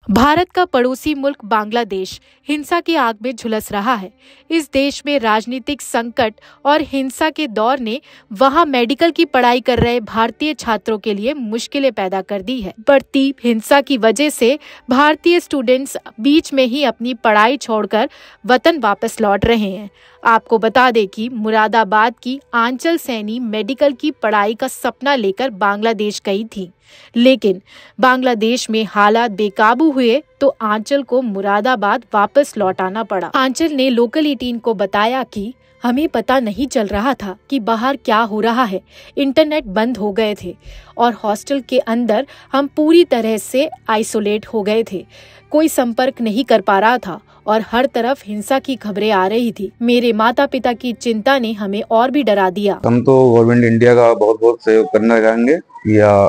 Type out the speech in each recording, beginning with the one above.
भारत का पड़ोसी मुल्क बांग्लादेश हिंसा की आग में झुलस रहा है। इस देश में राजनीतिक संकट और हिंसा के दौर ने वहां मेडिकल की पढ़ाई कर रहे भारतीय छात्रों के लिए मुश्किलें पैदा कर दी है। बढ़ती हिंसा की वजह से भारतीय स्टूडेंट्स बीच में ही अपनी पढ़ाई छोड़कर वतन वापस लौट रहे हैं। आपको बता दें कि मुरादाबाद की आंचल सैनी मेडिकल की पढ़ाई का सपना लेकर बांग्लादेश गई थी, लेकिन बांग्लादेश में हालात बेकाबू हुए तो आंचल को मुरादाबाद वापस लौटाना पड़ा। आंचल ने लोकल 18 को बताया कि हमें पता नहीं चल रहा था कि बाहर क्या हो रहा है। इंटरनेट बंद हो गए थे और हॉस्टल के अंदर हम पूरी तरह से आइसोलेट हो गए थे। कोई संपर्क नहीं कर पा रहा था और हर तरफ हिंसा की खबरें आ रही थी। मेरे माता पिता की चिंता ने हमें और भी डरा दिया। हम तो गवर्नमेंट इंडिया का बहुत बहुत सहयोग करना चाहेंगे या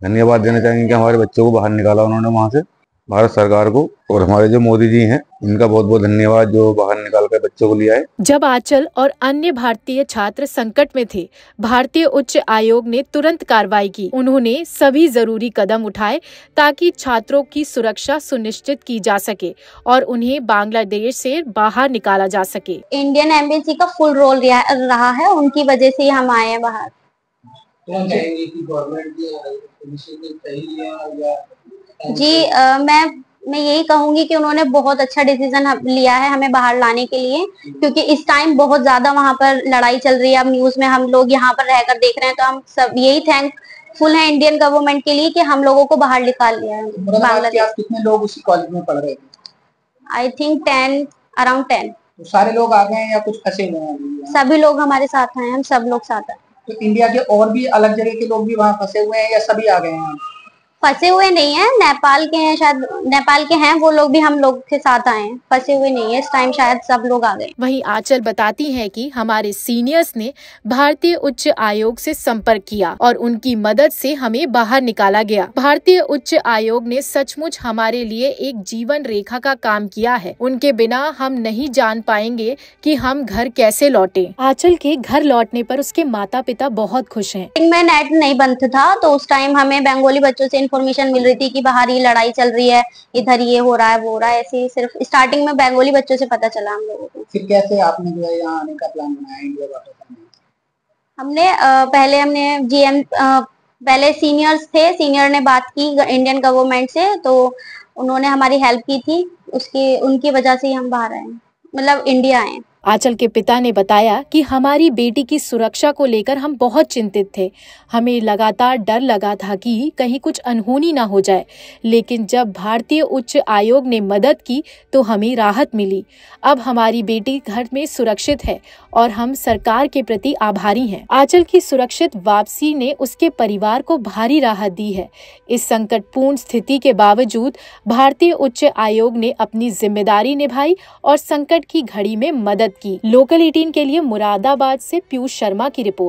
धन्यवाद देना चाहेंगे कि हमारे बच्चों को बाहर निकाला उन्होंने वहाँ से, भारत सरकार को, और हमारे जो मोदी जी हैं इनका बहुत बहुत धन्यवाद जो बाहर निकाल कर बच्चों को लिया है। जब आंचल और अन्य भारतीय छात्र संकट में थे, भारतीय उच्च आयोग ने तुरंत कार्रवाई की। उन्होंने सभी जरूरी कदम उठाए ताकि छात्रों की सुरक्षा सुनिश्चित की जा सके और उन्हें बांग्लादेश से बाहर निकाला जा सके। इंडियन एम्बेसी का फुल रोल रहा है, उनकी वजह से हम आए हैं बाहर। जी मैं यही कहूंगी कि उन्होंने बहुत अच्छा डिसीजन लिया है हमें बाहर लाने के लिए, क्योंकि इस टाइम बहुत ज्यादा वहाँ पर लड़ाई चल रही है। अब न्यूज में हम लोग यहाँ पर रहकर देख रहे हैं, तो हम सब यही थैंकफुल हैं इंडियन गवर्नमेंट के लिए कि हम लोगों को बाहर निकाल लिया है बांग्लादेश। कितने लोग उसी कॉलेज में पढ़ रहे थे? I think 10, around 10। तो सारे लोग आ गए या कुछ फंसे हुए हैं? सभी लोग हमारे साथ हैं, हम सब लोग साथ हैं। तो इंडिया के और भी अलग जगह के लोग भी वहाँ फंसे हुए हैं या सभी आ गए हैं? फंसे हुए नहीं है, नेपाल के हैं, शायद नेपाल के हैं, वो लोग भी हम लोग के साथ आए हैं। फंसे हुए नहीं है, इस टाइम शायद सब लोग आ गए। वहीं आंचल बताती हैं कि हमारे सीनियर्स ने भारतीय उच्च आयोग से संपर्क किया और उनकी मदद से हमें बाहर निकाला गया। भारतीय उच्च आयोग ने सचमुच हमारे लिए एक जीवन रेखा का काम किया है। उनके बिना हम नहीं जान पाएंगे कि हम घर कैसे लौटे। आंचल के घर लौटने पर उसके माता पिता बहुत खुश हैं। में नेट नहीं बंद था, तो उस टाइम हमें बंगाली बच्चों से इन्फॉर्मेशन मिल रही थी कि बाहर ये लड़ाई चल रही है, इधर ये हो रहा है, वो हो रहा है। ऐसे ही सिर्फ स्टार्टिंग में बंगाली बच्चों से पता चला हम लोगों को। फिर कैसे आपने जो है यहाँ आने का प्लान बनाया इंडिया वापस आने? पहले सीनियर्स थे, सीनियर ने बात की इंडियन गवर्नमेंट से, तो उन्होंने हमारी हेल्प की थी। उनकी वजह से ही हम बाहर आए, मतलब इंडिया आए। आंचल के पिता ने बताया कि हमारी बेटी की सुरक्षा को लेकर हम बहुत चिंतित थे। हमें लगातार डर लगा था कि कहीं कुछ अनहोनी ना हो जाए, लेकिन जब भारतीय उच्च आयोग ने मदद की तो हमें राहत मिली। अब हमारी बेटी घर में सुरक्षित है और हम सरकार के प्रति आभारी हैं। आंचल की सुरक्षित वापसी ने उसके परिवार को भारी राहत दी है। इस संकटपूर्ण स्थिति के बावजूद भारतीय उच्च आयोग ने अपनी जिम्मेदारी निभाई और संकट की घड़ी में मदद की। लोकल 18 के लिए मुरादाबाद से पीयूष शर्मा की रिपोर्ट।